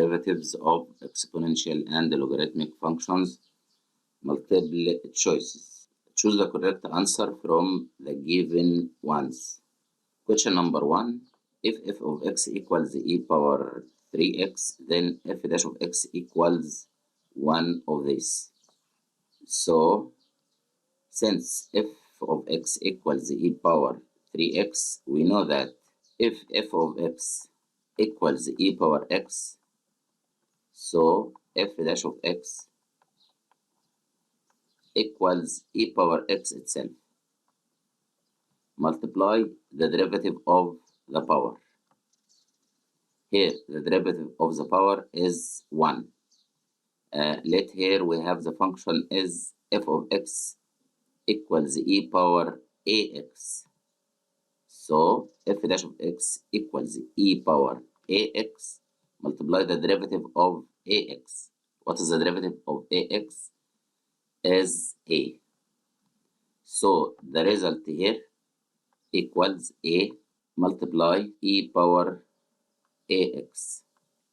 derivatives of exponential and logarithmic functions. Multiple choices. Choose the correct answer from the given ones. Question number 1. If f of x equals e power 3x, then f dash of x equals one of these. So, since f of x equals e power 3x, we know that if f of x equals e power x, so f dash of x equals e power x itself. Multiply the derivative of the power. Here, the derivative of the power is 1. Let here we have the function is f of x equals e power ax. So, f dash of x equals e power ax. Multiply the derivative of ax. What is the derivative of ax? Is a. So, the result here equals a multiply e power ax.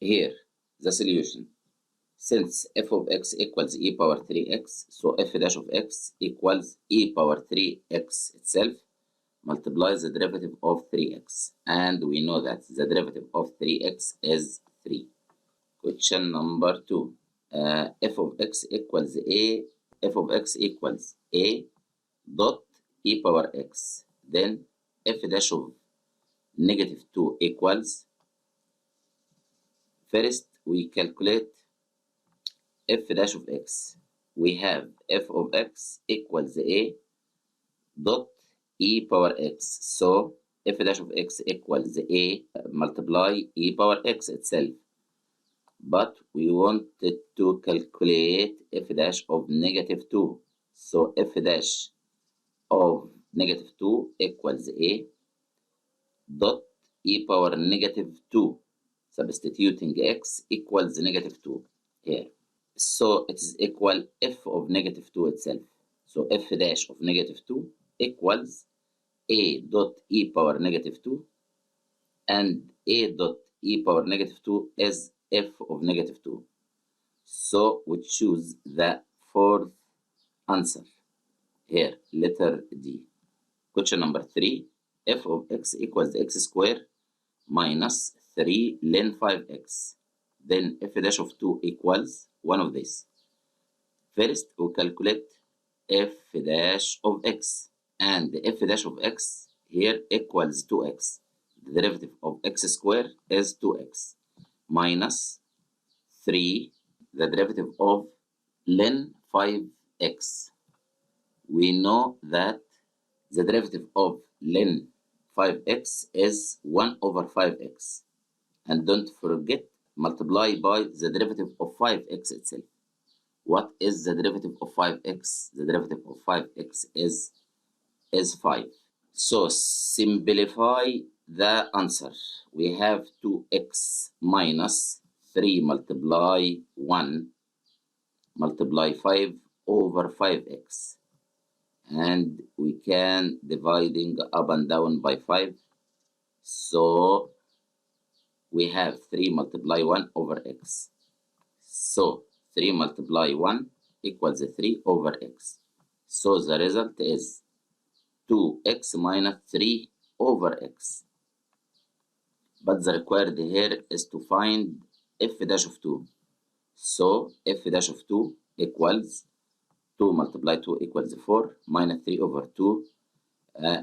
Here, the solution. Since f of x equals e power 3x, so f dash of x equals e power 3x itself. Multiply the derivative of 3x. And we know that the derivative of 3x is 3. Question number 2. F of x equals a. F of x equals a dot e power x. Then f dash of negative 2 equals. First, we calculate f dash of x. We have f of x equals a dot e power x. So f dash of x equals a multiply e power x itself. But we wanted to calculate f dash of negative 2. So f dash of negative 2 equals a dot e power negative 2. Substituting x equals negative 2 here. So it is equal f of negative 2 itself. So f dash of negative 2 equals a dot e power negative 2, and a dot e power negative 2 is f of negative 2. So we choose the fourth answer here, letter D. Question number 3. F of x equals x squared minus 3 ln 5x. Then f dash of 2 equals one of these. First, we calculate f dash of x. And f dash of x here equals 2x. The derivative of x squared is 2x. Minus 3, the derivative of ln 5x. We know that the derivative of ln 5x is 1 over 5x. And don't forget, multiply by the derivative of 5x itself. What is the derivative of 5x? The derivative of 5x is 5. So simplify the answer. We have 2x minus 3 multiply 1 multiply 5 over 5x. And we can dividing up and down by 5. So we have 3 multiply 1 over x. So 3 multiply 1 equals 3 over x. So the result is 2x minus 3 over x. But the required here is to find f dash of 2. So f dash of 2 equals 2 multiply 2 equals 4 minus 3 over 2.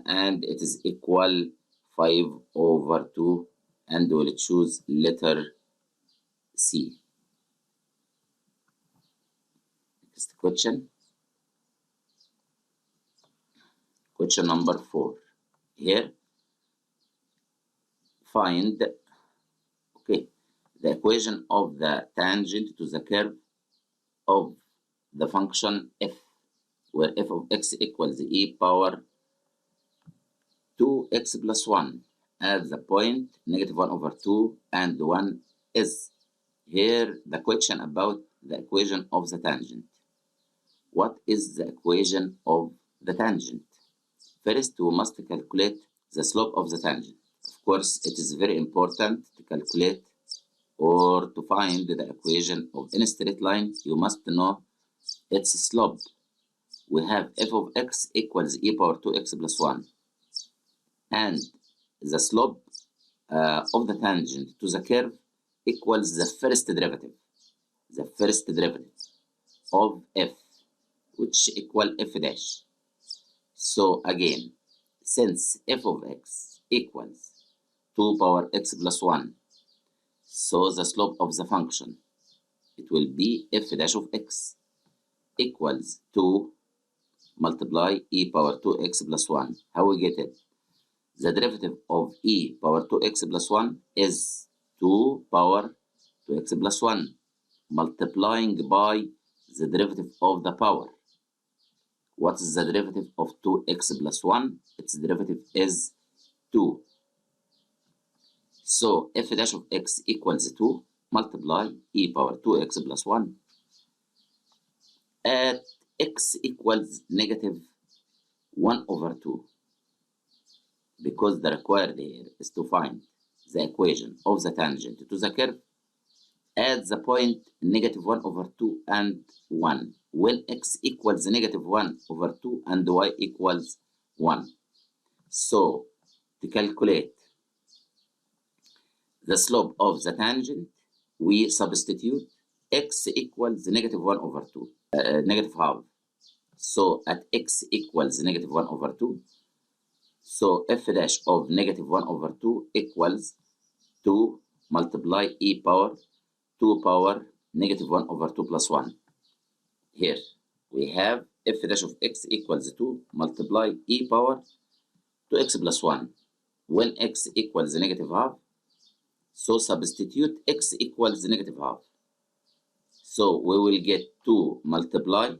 And it is equal 5 over 2. And we'll choose letter C. Next question. Question number 4. Here, find the equation of the tangent to the curve of the function f, where f of x equals e power 2x plus 1 at the point negative 1 over 2 and 1 is. Here, the question about the equation of the tangent. What is the equation of the tangent? First, we must calculate the slope of the tangent. Of course, it is very important to calculate or to find the equation of any straight line, you must know its slope. We have f of x equals e power 2x plus 1. And the slope of the tangent to the curve equals the first derivative. The first derivative of f, which equal f dash. So again, since f of x equals 2 power x plus 1, so the slope of the function, it will be f dash of x equals 2 multiply e power 2x plus 1. How we get it? The derivative of e power 2x plus 1 is 2 power 2x plus 1 multiplying by the derivative of the power. What is the derivative of 2x plus 1? Its derivative is 2. So f dash of x equals 2 multiply e power 2x plus 1 at x equals negative 1 over 2. Because the required here is to find the equation of the tangent to the curve at the point negative 1 over 2 and 1 when x equals negative 1 over 2 and y equals 1. So to calculate the slope of the tangent, we substitute x equals negative 1 over 2, negative half. So at x equals negative 1 over 2, so f dash of negative 1 over 2 equals 2 multiply e power 2 power negative 1 over 2 plus 1. Here we have f dash of x equals 2 multiply e power 2x plus 1 when x equals negative half. So substitute x equals negative half. So we will get 2 multiply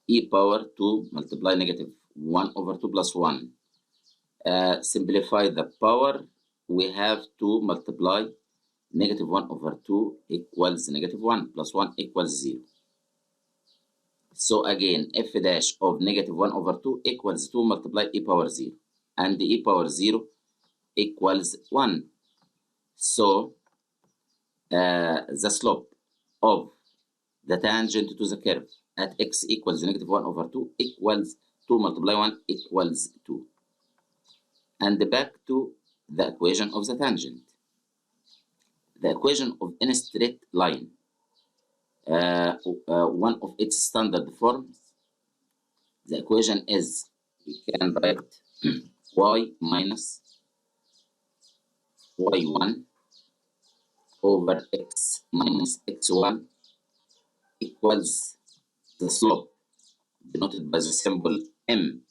e power 2 multiply negative 1 over 2 plus 1. Simplify the power. We have 2 multiply negative 1 over 2 equals negative 1 plus 1 equals 0. So again, f dash of negative 1 over 2 equals 2 multiply e power 0. And the e power 0 equals 1. So the slope of the tangent to the curve at x equals negative 1 over 2 equals 2 multiply 1 equals 2. And back to the equation of the tangent. The equation of any straight line, one of its standard forms, the equation is, we can write y minus y1 over x minus x1 equals the slope denoted by the symbol m.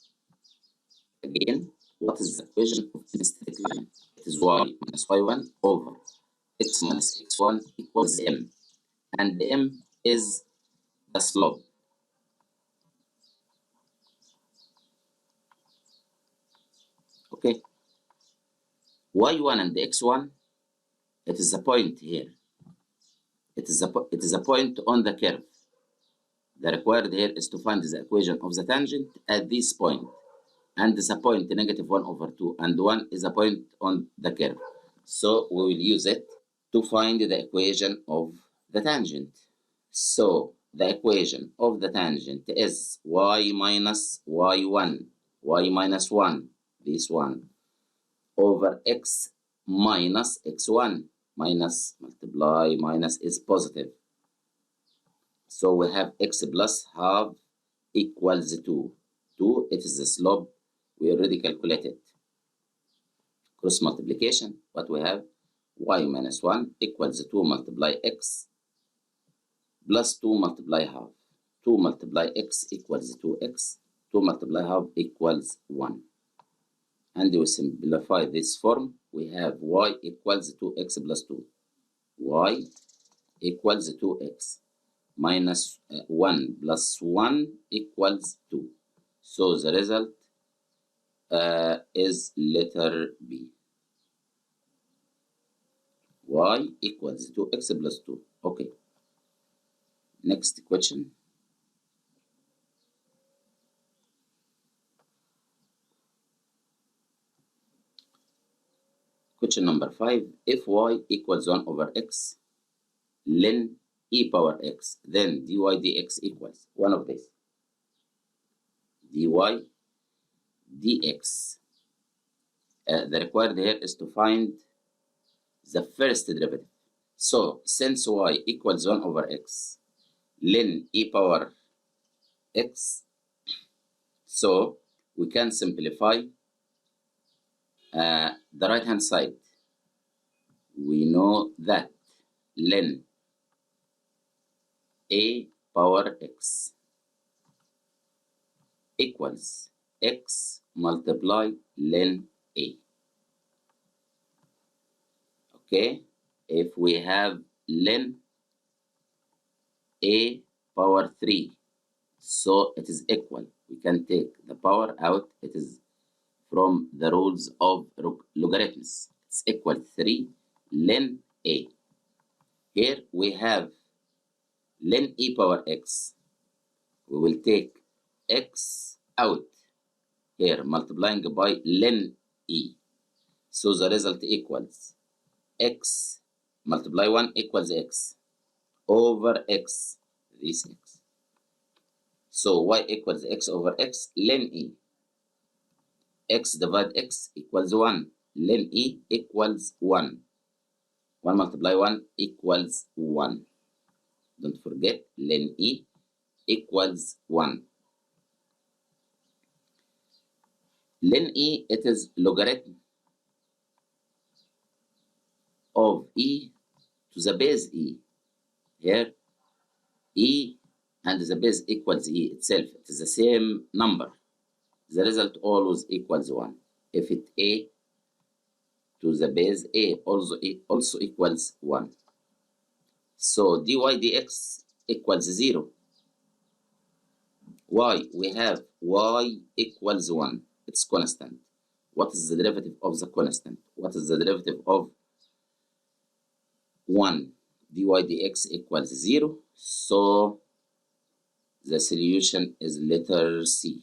Again, what is the equation of any straight line? It is y minus y1 over x minus x1 equals m. And m is the slope. Okay. y1 and x1, it is a point here. It is a point on the curve. The required here is to find the equation of the tangent at this point. And the point negative 1 over 2 and 1 is a point on the curve. So we will use it to find the equation of the tangent. So the equation of the tangent is y minus y1, y minus 1, this one, over x minus x1, minus multiply minus is positive. So we have x plus half equals 2. 2, it is the slope. We already calculated. Cross multiplication, what we have? Y minus 1 equals 2 multiply x plus 2 multiply half. 2 multiply x equals 2x. 2 multiply half equals 1. And we simplify this form. We have y equals 2x plus 2. Y equals 2x minus 1 plus 1 equals 2. So the result is letter B. Y equals 2x plus 2. Okay. Next question. Question number 5. If y equals 1 over x ln e power x, then dy dx equals one of this. dy dx. The required here is to find the first derivative. So since y equals 1 over x ln e power x, so we can simplify the right hand side. We know that ln a power x equals x multiply ln a. Okay, if we have ln a power 3, so it is equal. We can take the power out. It is from the rules of logarithms. It's equal 3 ln a. Here we have ln e power x. We will take x out here, multiplying by ln e. So the result equals x multiply 1 equals x over x, this x. So y equals x over x ln e. X divide x equals 1. Ln e equals 1. 1 multiply 1 equals 1. Don't forget, ln e equals 1. Ln e, it is logarithm of e to the base e. Here, e and the base equals e itself. It is the same number. The result always equals 1. If it a to the base a also equals 1. So dy dx equals 0. Y, we have y equals 1. It's constant. What is the derivative of the constant? What is the derivative of 1? dy dx equals 0. So the solution is letter C.